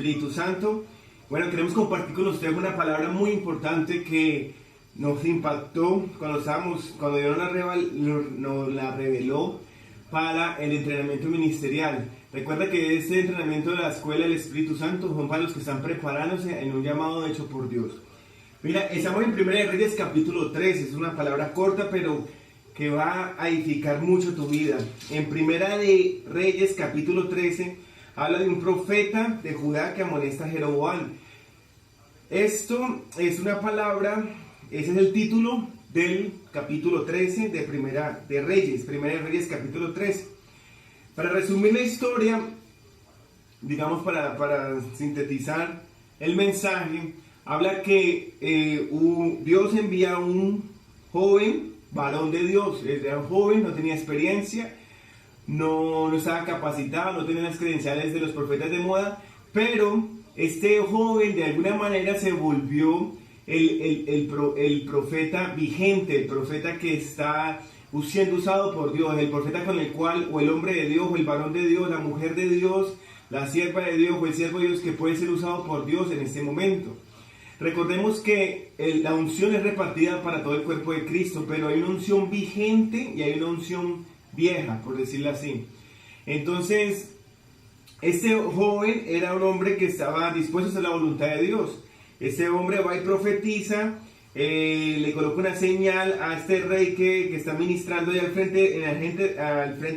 Espíritu Santo. Bueno, queremos compartir con ustedes una palabra muy importante que nos impactó cuando Dios nos la reveló para el entrenamiento ministerial. Recuerda que este entrenamiento de la escuela del Espíritu Santo son para los que están preparándose en un llamado hecho por Dios. Mira, estamos en 1 Reyes capítulo 3, es una palabra corta pero que va a edificar mucho tu vida. En 1 Reyes capítulo 13 habla de un profeta de Judá que amonesta a Jeroboam. Esto es una palabra, ese es el título del capítulo 13 de 1 Reyes capítulo 13. Para resumir la historia, digamos para sintetizar el mensaje, habla que Dios envía a un joven, varón de Dios. Era un joven, no tenía experiencia, no estaba capacitado, no tenía las credenciales de los profetas de moda, pero este joven de alguna manera se volvió el profeta vigente, el profeta que está siendo usado por Dios, el profeta con el cual, o el hombre de Dios, o el varón de Dios, la mujer de Dios, la sierva de Dios, o el siervo de Dios que puede ser usado por Dios en este momento. Recordemos que la unción es repartida para todo el cuerpo de Cristo, pero hay una unción vigente y hay una unción vieja, por decirlo así. Entonces, este joven era un hombre que estaba dispuesto a hacer la voluntad de Dios. Este hombre va y profetiza, le coloca una señal a este rey que está ministrando ahí al frente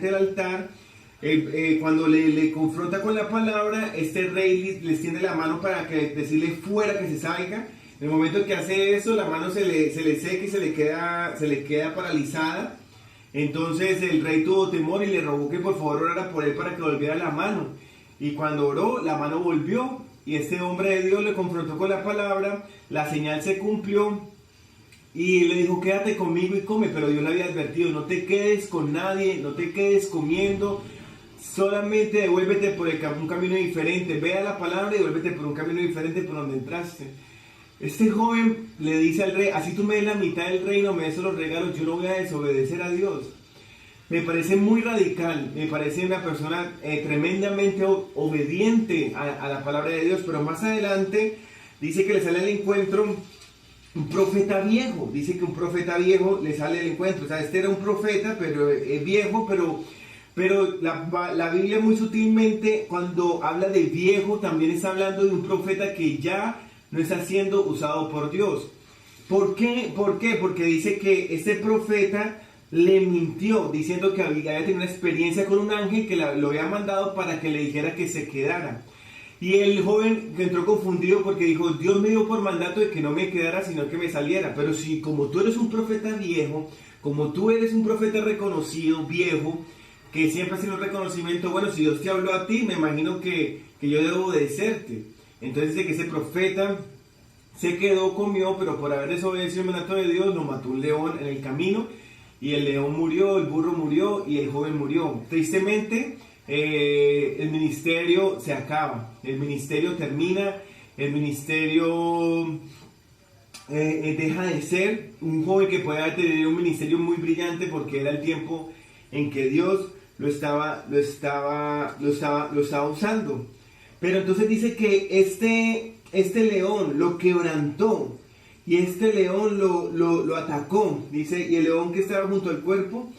del altar. Cuando le confronta con la palabra, este rey le extiende la mano para decirle fuera, que se salga. En el momento que hace eso, la mano se le seca y se le queda paralizada. Entonces el rey tuvo temor y le rogó que por favor orara por él para que volviera la mano. Y cuando oró, la mano volvió. Y este hombre de Dios le confrontó con la palabra, la señal se cumplió y le dijo, quédate conmigo y come. Pero Dios le había advertido, no te quedes con nadie, no te quedes comiendo, solamente devuélvete por un camino diferente. Ve a la palabra y devuélvete por un camino diferente por donde entraste. Este joven le dice al rey, así tú me des la mitad del reino, me des los regalos, yo no voy a desobedecer a Dios. Me parece muy radical, me parece una persona tremendamente obediente a la palabra de Dios, pero más adelante dice que le sale al encuentro un profeta viejo, dice que un profeta viejo le sale al encuentro. O sea, este era un profeta, pero viejo, pero la Biblia muy sutilmente cuando habla de viejo también está hablando de un profeta que ya no está siendo usado por Dios. ¿Por qué? Porque dice que este profeta le mintió diciendo que había tenido una experiencia con un ángel que lo había mandado para que le dijera que se quedara. Y el joven entró confundido porque dijo, Dios me dio por mandato de que no me quedara sino que me saliera. Pero si como tú eres un profeta viejo, como tú eres un profeta reconocido, viejo, que siempre ha sido un reconocimiento, bueno, si Dios te habló a ti, me imagino que yo debo obedecerte. Entonces dice que ese profeta se quedó, comió, pero por haber desobedecido el mandato de Dios, lo mató un león en el camino. Y el león murió, el burro murió y el joven murió. Tristemente, el ministerio se acaba, el ministerio termina, el ministerio deja de ser un joven que puede tener un ministerio muy brillante porque era el tiempo en que Dios lo estaba usando. Pero entonces dice que este león lo quebrantó. Y este león lo atacó, dice, y el león que estaba junto al cuerpo,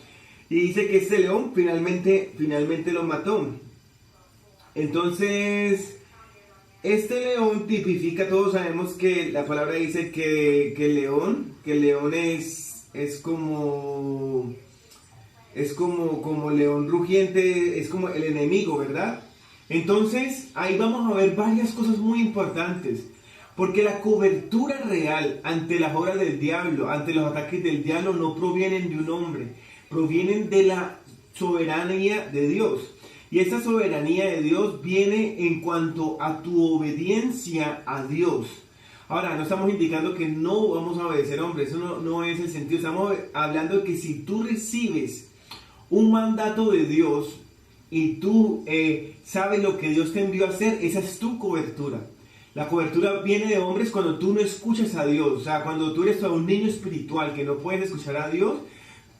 y dice que este león finalmente lo mató. Entonces, este león tipifica, todos sabemos que la palabra dice que el león es como león rugiente, es como el enemigo, ¿verdad? Entonces, ahí vamos a ver varias cosas muy importantes. Porque la cobertura real ante las obras del diablo, ante los ataques del diablo, no provienen de un hombre, provienen de la soberanía de Dios. Y esa soberanía de Dios viene en cuanto a tu obediencia a Dios. Ahora, no estamos indicando que no vamos a obedecer a hombres, eso no es el sentido. Estamos hablando de que si tú recibes un mandato de Dios y tú sabes lo que Dios te envió a hacer, esa es tu cobertura. La cobertura viene de hombres cuando tú no escuchas a Dios. O sea, cuando tú eres un niño espiritual que no puedes escuchar a Dios,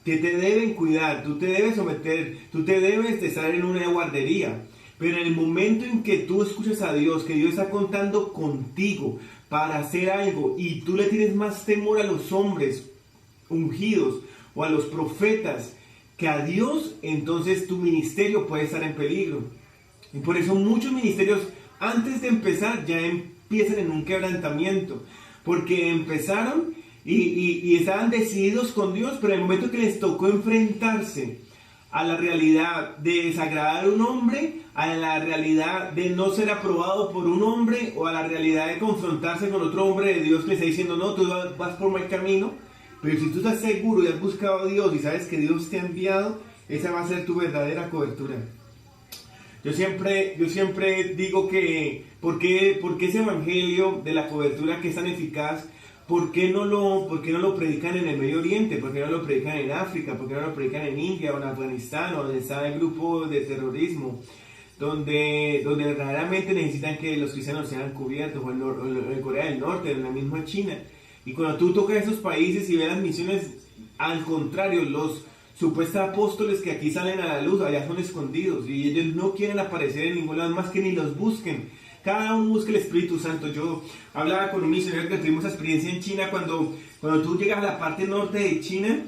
que te deben cuidar, tú te debes someter, tú te debes de estar en una guardería. Pero en el momento en que tú escuchas a Dios, que Dios está contando contigo para hacer algo y tú le tienes más temor a los hombres ungidos o a los profetas que a Dios, entonces tu ministerio puede estar en peligro. Y por eso muchos ministerios antes de empezar ya empiezan en un quebrantamiento, porque empezaron y estaban decididos con Dios, pero en el momento que les tocó enfrentarse a la realidad de desagradar a un hombre, a la realidad de no ser aprobado por un hombre, o a la realidad de confrontarse con otro hombre de Dios que le está diciendo, no, tú vas por mal camino, pero si tú estás seguro y has buscado a Dios y sabes que Dios te ha enviado, esa va a ser tu verdadera cobertura. Yo siempre digo que, ¿por qué ese evangelio de la cobertura que es tan eficaz? ¿Por qué no lo predican en el Medio Oriente? ¿Por qué no lo predican en África? ¿Por qué no lo predican en India o en Afganistán, o donde está el grupo de terrorismo? Donde verdaderamente necesitan que los cristianos sean cubiertos, o en Corea del Norte, en la misma China. Y cuando tú tocas esos países y ves las misiones, al contrario, los supuestos apóstoles que aquí salen a la luz, allá son escondidos, y ellos no quieren aparecer en ningún lado, más que ni los busquen. Cada uno busca el Espíritu Santo. Yo hablaba con un misionero que tuvimos esa experiencia en China, cuando tú llegas a la parte norte de China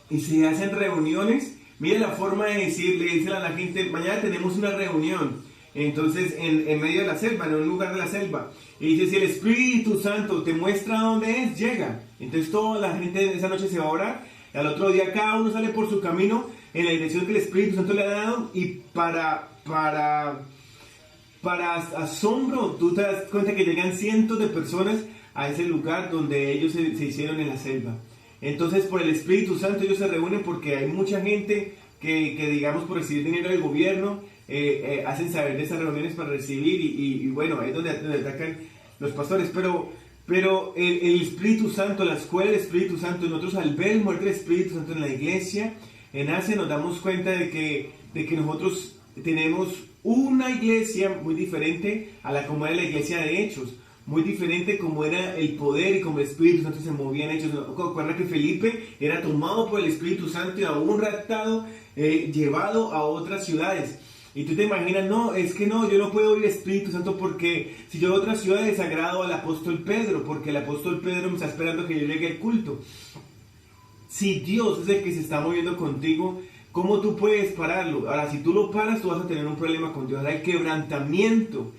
y se hacen reuniones, mira la forma de decir, le dicen a la gente, mañana tenemos una reunión, entonces en medio de la selva, en un lugar de la selva, y dice, si el Espíritu Santo te muestra dónde es, llega. Entonces toda la gente esa noche se va a orar, y al otro día cada uno sale por su camino en la dirección que el Espíritu Santo le ha dado, y para asombro, tú te das cuenta que llegan cientos de personas a ese lugar donde ellos se hicieron en la selva. Entonces, por el Espíritu Santo ellos se reúnen, porque hay mucha gente que digamos, por recibir dinero del gobierno, hacen saber de esas reuniones para recibir, y bueno, ahí es donde atacan los pastores. Pero el Espíritu Santo, la escuela del Espíritu Santo, nosotros al ver el mover del Espíritu Santo en la iglesia, en Asia, nos damos cuenta de que nosotros tenemos una iglesia muy diferente a la como era la iglesia de Hechos, muy diferente como era el poder y como el Espíritu Santo se movía en Hechos. Recuerda que Felipe era tomado por el Espíritu Santo y aún raptado, llevado a otras ciudades. Y tú te imaginas, no, es que no, yo no puedo oír el Espíritu Santo porque si yo a otra ciudad desagrado al apóstol Pedro, porque el apóstol Pedro me está esperando que yo llegue al culto. Si Dios es el que se está moviendo contigo, ¿cómo tú puedes pararlo? Ahora, si tú lo paras, tú vas a tener un problema con Dios. Ahora, el quebrantamiento,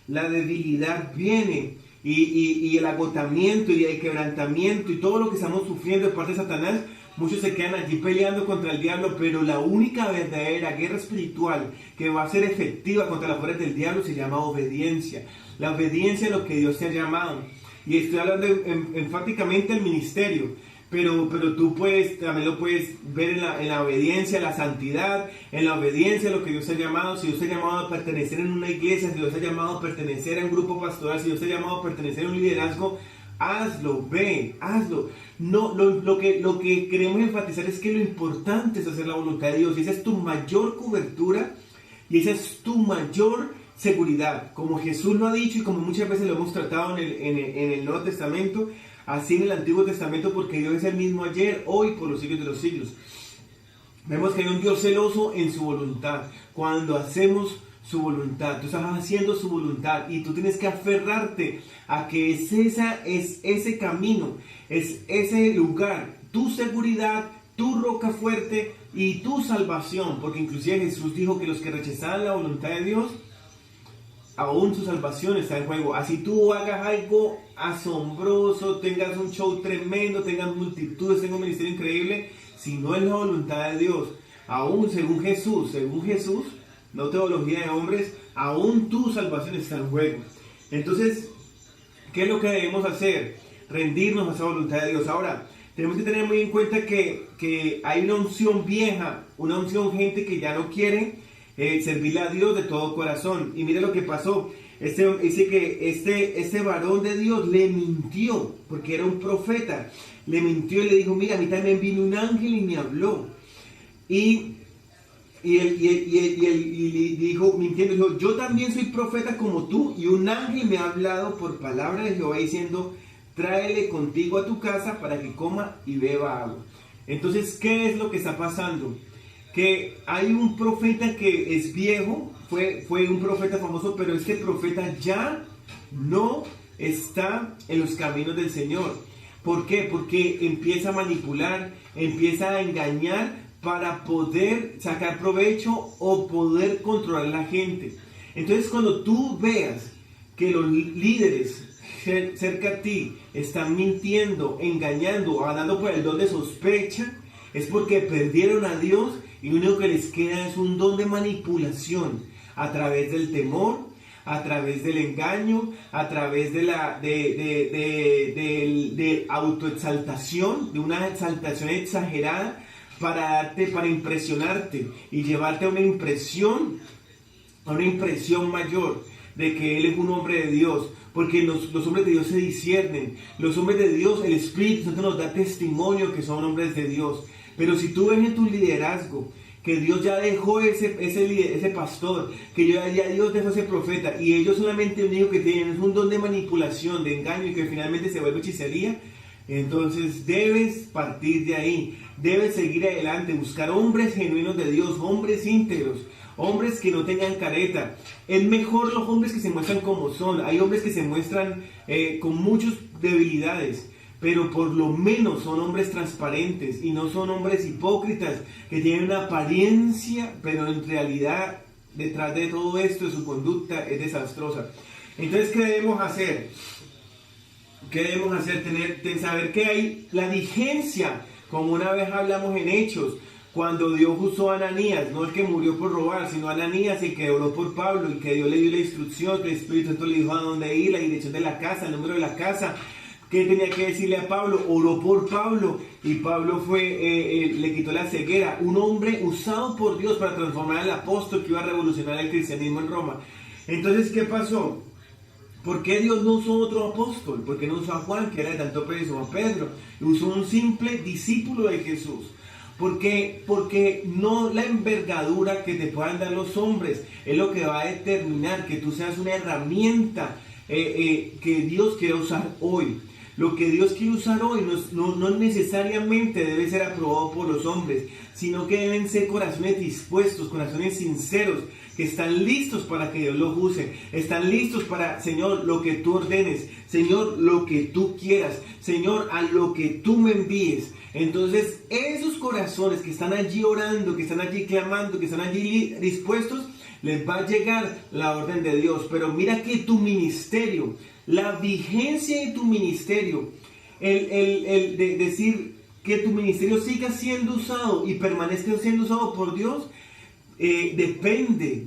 la debilidad viene, y el agotamiento y el quebrantamiento y todo lo que estamos sufriendo de parte de Satanás. Muchos se quedan allí peleando contra el diablo, pero la única verdadera guerra espiritual que va a ser efectiva contra las fuerzas del diablo se llama obediencia. La obediencia a lo que Dios te ha llamado. Y estoy hablando enfáticamente del ministerio. Pero tú también lo puedes ver en la obediencia a la santidad, en la obediencia a lo que Dios ha llamado. Si Dios te ha llamado a pertenecer en una iglesia, si Dios te ha llamado a pertenecer a un grupo pastoral, si Dios te ha llamado a pertenecer a un liderazgo, hazlo, hazlo. No, lo que queremos enfatizar es que lo importante es hacer la voluntad de Dios, y esa es tu mayor cobertura, y esa es tu mayor seguridad. Como Jesús lo ha dicho y como muchas veces lo hemos tratado en el Nuevo Testamento, así en el Antiguo Testamento, porque Dios es el mismo ayer, hoy, por los siglos de los siglos. Vemos que hay un Dios celoso en su voluntad. Cuando hacemos su voluntad, tú estás haciendo su voluntad, y tú tienes que aferrarte a que es ese camino, es ese lugar, tu seguridad, tu roca fuerte y tu salvación. Porque inclusive Jesús dijo que los que rechazaban la voluntad de Dios, aún su salvación está en juego. Así tú hagas algo asombroso, tengas un show tremendo, tengas multitudes, tengas un ministerio increíble, si no es la voluntad de Dios, aún según Jesús, no teología de hombres, aún tu salvación está en juego. Entonces, ¿qué es lo que debemos hacer? Rendirnos a esa voluntad de Dios. Ahora, tenemos que tener muy en cuenta que hay una unción vieja, una unción, gente que ya no quiere servirle a Dios de todo corazón. Y mire lo que pasó. Dice que este varón de Dios le mintió, porque era un profeta. Le mintió y le dijo, mira, a mí también vino un ángel y me habló. Y él dijo, mintiendo, dijo, yo también soy profeta como tú, y un ángel me ha hablado por palabra de Jehová diciendo, tráele contigo a tu casa para que coma y beba agua. Entonces, ¿qué es lo que está pasando? que hay un profeta que es viejo, fue un profeta famoso, pero este profeta ya no está en los caminos del Señor. ¿Por qué? Porque empieza a manipular, empieza a engañar para poder sacar provecho o poder controlar a la gente. Entonces, cuando tú veas que los líderes cerca a ti están mintiendo, engañando, andando por el don de sospecha, es porque perdieron a Dios y lo único que les queda es un don de manipulación a través del temor, a través del engaño, a través de autoexaltación, de una exaltación exagerada para impresionarte y llevarte a una impresión mayor de que Él es un hombre de Dios, porque los hombres de Dios se disciernen, los hombres de Dios, el Espíritu Santo nos da testimonio que son hombres de Dios. Pero si tú ves en tu liderazgo que Dios ya dejó ese pastor, que ya Dios dejó ese profeta, y ellos solamente lo único que tienen es un don de manipulación, de engaño, y que finalmente se vuelve hechicería, entonces debes partir de ahí, debes seguir adelante, buscar hombres genuinos de Dios, hombres íntegros, hombres que no tengan careta. Es mejor los hombres que se muestran como son. Hay hombres que se muestran con muchas debilidades, pero por lo menos son hombres transparentes y no son hombres hipócritas que tienen una apariencia, pero en realidad detrás de todo esto de su conducta es desastrosa. Entonces, ¿qué debemos hacer? ¿Qué debemos hacer? Saber que hay la vigencia, como una vez hablamos en Hechos, cuando Dios usó a Ananías, no el que murió por robar, sino a Ananías, el que oró por Pablo, el que Dios le dio la instrucción, que el Espíritu Santo le dijo a dónde ir, la dirección de la casa, el número de la casa. ¿Qué tenía que decirle a Pablo? Oró por Pablo y Pablo le quitó la ceguera. Un hombre usado por Dios para transformar al apóstol que iba a revolucionar el cristianismo en Roma. Entonces, ¿qué pasó? ¿Por qué Dios no usó otro apóstol? ¿Por qué no usó a Juan, que era de tanto peso, a Pedro? Usó un simple discípulo de Jesús. Porque no la envergadura que te puedan dar los hombres es lo que va a determinar que tú seas una herramienta que Dios quiere usar hoy. Lo que Dios quiere usar hoy no necesariamente debe ser aprobado por los hombres, sino que deben ser corazones dispuestos, corazones sinceros, que están listos para que Dios los use, están listos para, Señor, lo que tú ordenes, Señor, lo que tú quieras, Señor, a lo que tú me envíes. Entonces, esos corazones que están allí orando, que están allí clamando, que están allí dispuestos, les va a llegar la orden de Dios. Pero mira que tu ministerio, la vigencia de tu ministerio, el de decir que tu ministerio siga siendo usado y permanezca siendo usado por Dios, depende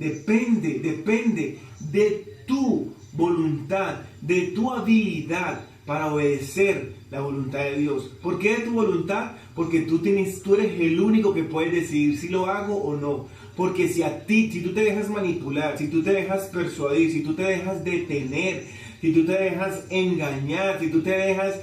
de tu voluntad, de tu habilidad para obedecer la voluntad de Dios. ¿Por qué de tu voluntad? Porque tú eres el único que puedes decidir si lo hago o no. Porque si tú te dejas manipular, si tú te dejas persuadir, si tú te dejas detener, si tú te dejas engañar, si tú te dejas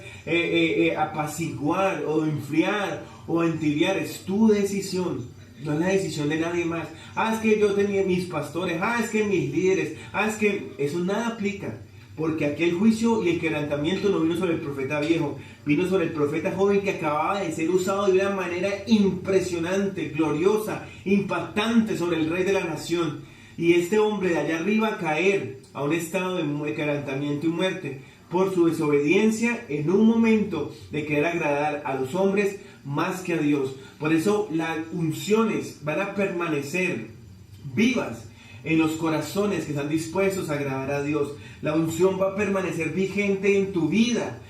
apaciguar o enfriar o entibiar, es tu decisión. No es la decisión de nadie más. Es que yo tenía mis pastores, es que mis líderes, es que eso nada aplica. Porque aquí el juicio y el quebrantamiento no vino sobre el profeta viejo, vino sobre el profeta joven que acababa de ser usado de una manera impresionante, gloriosa, impactante sobre el rey de la nación. Y este hombre de allá arriba caer a un estado de quebrantamiento y muerte por su desobediencia en un momento de querer agradar a los hombres más que a Dios. Por eso las unciones van a permanecer vivas en los corazones que están dispuestos a agradar a Dios. La unción va a permanecer vigente en tu vida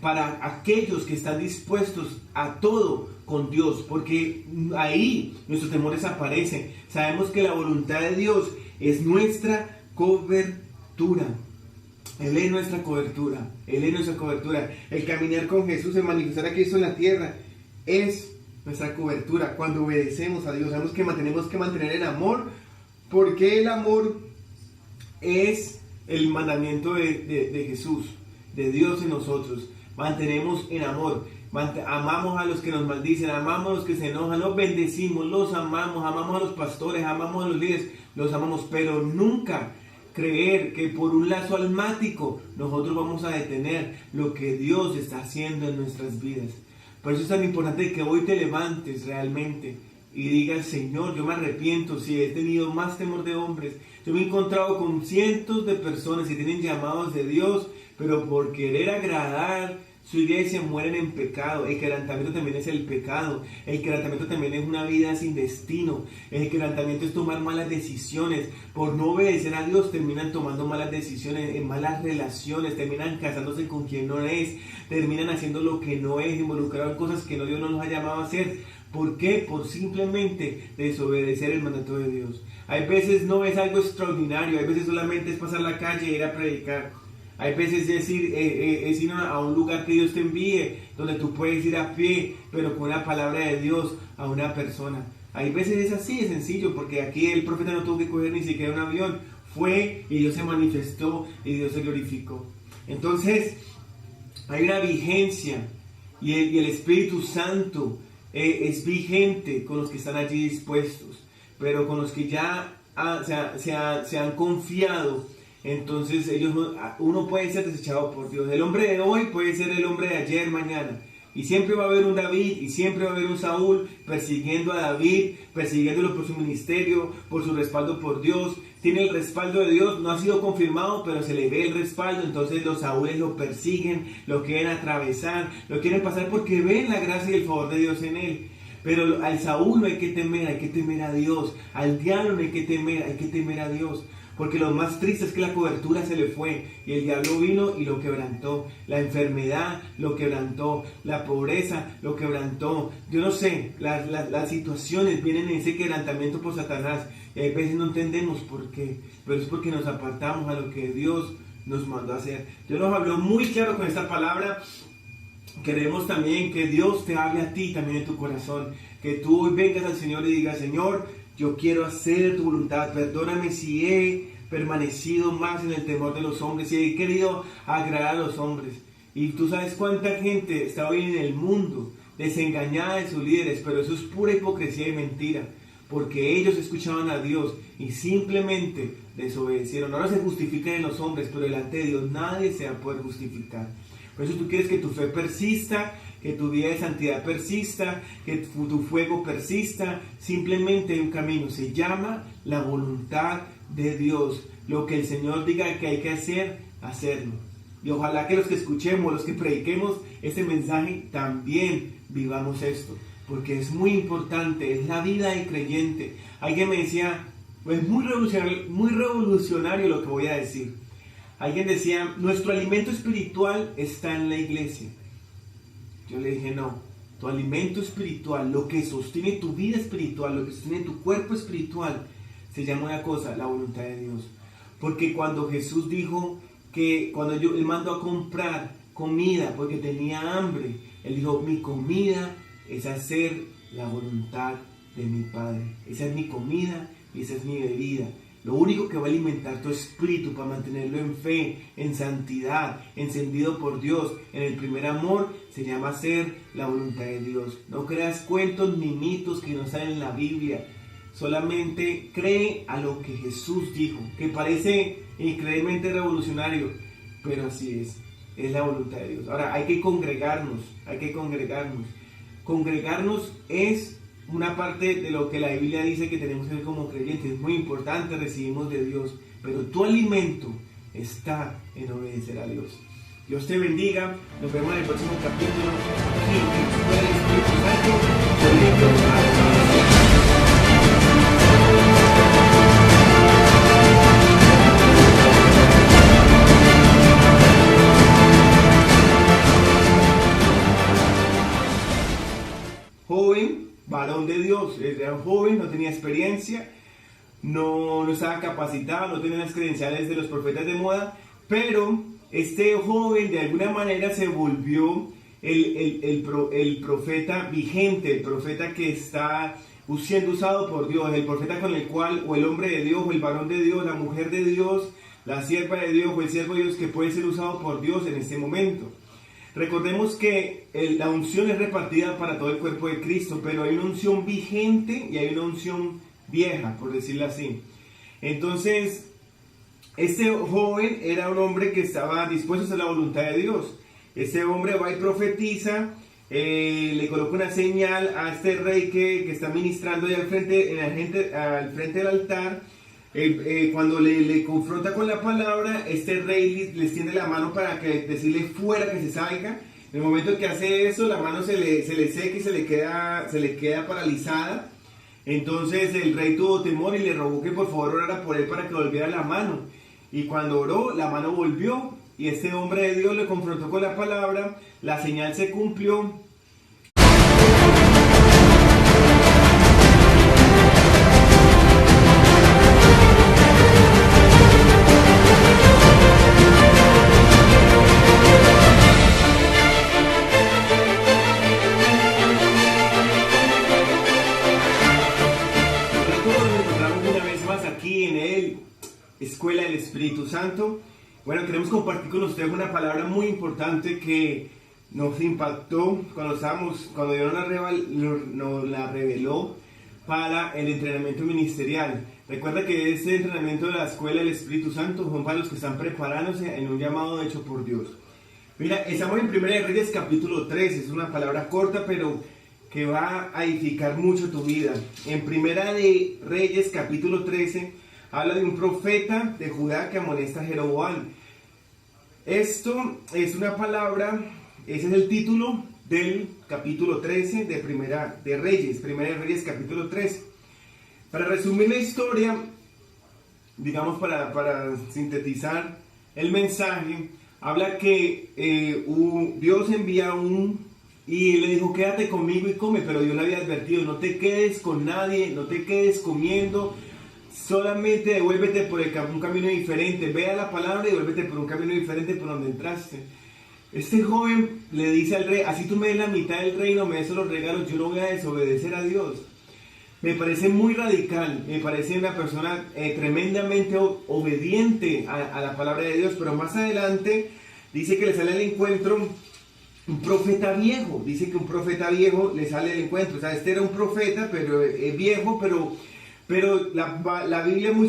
para aquellos que están dispuestos a todo con Dios, porque ahí nuestro temor desaparece. Sabemos que la voluntad de Dios es nuestra cobertura. Él es nuestra cobertura. Él es nuestra cobertura. El caminar con Jesús, el manifestar a Cristo en la tierra, es nuestra cobertura. Cuando obedecemos a Dios, sabemos que tenemos que mantener el amor, porque el amor es el mandamiento de Jesús, de Dios en nosotros. Mantenemos en amor, amamos a los que nos maldicen, amamos a los que se enojan, los bendecimos, los amamos a los pastores, amamos a los líderes, los amamos, pero nunca creer que por un lazo almático nosotros vamos a detener lo que Dios está haciendo en nuestras vidas. Por eso es tan importante que hoy te levantes realmente y digas, Señor, yo me arrepiento si he tenido más temor de hombres. Yo me he encontrado con cientos de personas que tienen llamados de Dios, pero por querer agradar su iglesia mueren en pecado. El quebrantamiento también es el pecado. El quebrantamiento también es una vida sin destino. El quebrantamiento es tomar malas decisiones. Por no obedecer a Dios terminan tomando malas decisiones, en malas relaciones, terminan casándose con quien no es, terminan haciendo lo que no es, involucrados en cosas que Dios no nos ha llamado a hacer. ¿Por qué? Por simplemente desobedecer el mandato de Dios. Hay veces no es algo extraordinario, hay veces solamente es pasar la calle e ir a predicar. Hay veces es ir a un lugar que Dios te envíe, donde tú puedes ir a pie, pero con la palabra de Dios a una persona. Hay veces es así, es sencillo, porque aquí el profeta no tuvo que coger ni siquiera un avión. Fue y Dios se manifestó y Dios se glorificó. Entonces, hay una vigencia y el Espíritu Santo es vigente con los que están allí dispuestos, pero con los que ya se han confiado. Entonces uno puede ser desechado por Dios. El hombre de hoy puede ser el hombre de ayer, mañana. Y siempre va a haber un David y siempre va a haber un Saúl persiguiendo a David, persiguiéndolo por su ministerio, por su respaldo por Dios. Tiene el respaldo de Dios, no ha sido confirmado, pero se le ve el respaldo. Entonces los Saúles lo persiguen, lo quieren atravesar, lo quieren pasar porque ven la gracia y el favor de Dios en él. Pero al Saúl no hay que temer a Dios. Al diablo no hay que temer a Dios. Porque lo más triste es que la cobertura se le fue y el diablo vino y lo quebrantó. La enfermedad lo quebrantó, la pobreza lo quebrantó. Yo no sé, las situaciones vienen en ese quebrantamiento por Satanás y a veces no entendemos por qué, pero es porque nos apartamos a lo que Dios nos mandó a hacer. Dios nos habló muy claro con esta palabra. Queremos también que Dios te hable a ti también en tu corazón, que tú hoy vengas al Señor y digas, Señor, yo quiero hacer tu voluntad, perdóname si he permanecido más en el temor de los hombres, si he querido agradar a los hombres. Y tú sabes cuánta gente está hoy en el mundo desengañada de sus líderes, pero eso es pura hipocresía y mentira, porque ellos escuchaban a Dios y simplemente desobedecieron. Ahora se justifican en los hombres, pero delante de Dios nadie se va a poder justificar. Por eso tú quieres que tu fe persista, que tu vida de santidad persista, que tu fuego persista. Simplemente hay un camino, se llama la voluntad de Dios. Lo que el Señor diga que hay que hacer, hacerlo. Y ojalá que los que escuchemos, los que prediquemos este mensaje, también vivamos esto. Porque es muy importante, es la vida del creyente. Alguien me decía, pues muy revolucionario lo que voy a decir. Alguien decía, nuestro alimento espiritual está en la iglesia. Yo le dije, no, tu alimento espiritual, lo que sostiene tu vida espiritual, lo que sostiene tu cuerpo espiritual, se llama una cosa, la voluntad de Dios. Porque cuando Jesús dijo que Él mandó a comprar comida porque tenía hambre, Él dijo, mi comida es hacer la voluntad de mi Padre. Esa es mi comida y esa es mi bebida. Lo único que va a alimentar tu espíritu para mantenerlo en fe, en santidad, encendido por Dios, en el primer amor, se llama hacer la voluntad de Dios. No creas cuentos ni mitos que no están en la Biblia. Solamente cree a lo que Jesús dijo, que parece increíblemente revolucionario, pero así es la voluntad de Dios. Ahora, hay que congregarnos. Congregarnos es una parte de lo que la Biblia dice que tenemos que hacer como creyentes. Es muy importante, recibimos de Dios, pero tu alimento está en obedecer a Dios. Dios te bendiga, nos vemos en el próximo capítulo. Joven, varón de Dios, era joven, no tenía experiencia, no estaba capacitado, no tenía las credenciales de los profetas de moda, pero este joven de alguna manera se volvió el profeta vigente, el profeta que está siendo usado por Dios, el profeta con el cual, o el hombre de Dios, o el varón de Dios, la mujer de Dios, la sierva de Dios, o el siervo de Dios que puede ser usado por Dios en este momento. Recordemos que la unción es repartida para todo el cuerpo de Cristo, pero hay una unción vigente y hay una unción vieja, por decirlo así. Entonces, este joven era un hombre que estaba dispuesto a hacer la voluntad de Dios. Este hombre va y profetiza le coloca una señal a este rey que está ministrando ahí al frente del altar. Cuando le confronta con la palabra, este rey le extiende la mano para decirle fuera, que se salga. En el momento que hace eso, la mano se le seca y se le queda paralizada. Entonces el rey tuvo temor y le rogó que por favor orara por él para que volviera la mano. Y cuando oró, la mano volvió. Y este hombre de Dios le confrontó con la palabra, la señal se cumplió. Nos encontramos una vez más aquí en el Escuela del Espíritu Santo. Bueno, queremos compartir con ustedes una palabra muy importante que nos impactó cuando Dios nos la reveló para el entrenamiento ministerial. Recuerda que este entrenamiento de la Escuela del Espíritu Santo son para los que están preparándose en un llamado hecho por Dios. Mira, estamos en 1 Reyes capítulo 13, es una palabra corta pero que va a edificar mucho tu vida. En 1 Reyes capítulo 13 habla de un profeta de Judá que amonesta a Jeroboam. Esto es una palabra, ese es el título del capítulo 13 de Primera de Reyes capítulo 13. Para resumir la historia, digamos para sintetizar el mensaje, habla que Dios envía y le dijo, quédate conmigo y come, pero Dios le había advertido, no te quedes con nadie, no te quedes comiendo, solamente devuélvete por un camino diferente, vea la palabra y devuélvete por un camino diferente por donde entraste. Este joven le dice al rey, así tú me des la mitad del reino, me des los regalos, yo no voy a desobedecer a Dios. Me parece muy radical, me parece una persona tremendamente obediente a la palabra de Dios, pero más adelante dice que le sale al encuentro un profeta viejo, dice que un profeta viejo le sale al encuentro, o sea, este era un profeta, pero viejo, pero la Biblia es muy